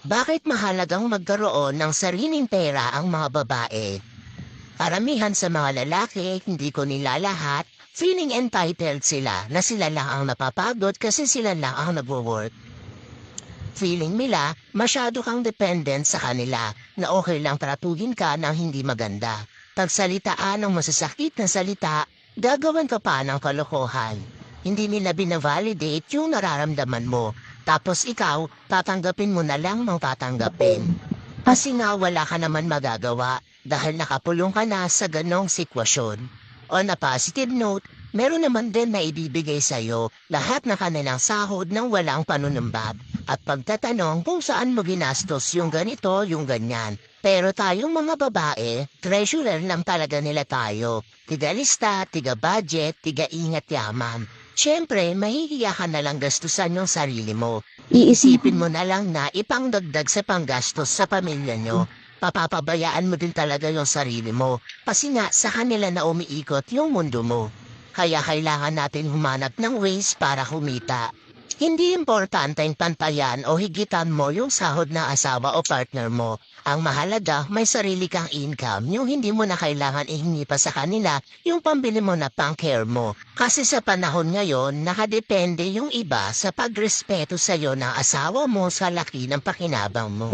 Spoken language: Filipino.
Bakit mahalagang magkaroon ng sariling pera ang mga babae? Karamihan sa mga lalaki, hindi ko nila lahat, feeling entitled sila lang ang napapagod kasi sila lang ang nagwo-work. Feeling nila, masyado kang dependent sa kanila na okay lang tratuhin ka ng hindi maganda. Pagsalitaan ng masasakit na salita, gagawan ka pa ng kalokohan. Hindi nila binavalidate yung nararamdaman mo. Tapos ikaw, tatanggapin mo na lang mang tatanggapin. Kasi nga wala ka naman magagawa dahil nakapulong ka na sa ganong sitwasyon. On a positive note, meron naman din na ibibigay sa'yo lahat na kanilang sahod ng walang panunumbab at pagtatanong kung saan mo ginastos yung ganito, yung ganyan. Pero tayong mga babae, treasurer lang talaga nila tayo. Tiga lista, tiga budget, tiga ingat yaman. Siyempre, mahihiya ka na lang gastusan yung sarili mo. Iisipin mo na lang na ipangdagdag sa panggastos sa pamilya nyo. Papapabayaan mo din talaga yung sarili mo. Kasi nga sa kanila na umiikot yung mundo mo. Kaya kailangan natin humanap ng ways para kumita. Hindi importante yung pantayan o higitan mo yung sahod ng asawa o partner mo. Ang mahalaga, may sarili kang income, yung hindi mo na kailangan ihingi pa sa kanila yung pambili mo na pang-care mo. Kasi sa panahon ngayon, nakadepende yung iba sa pagrespeto sa'yo ng asawa mo sa laki ng pakinabang mo.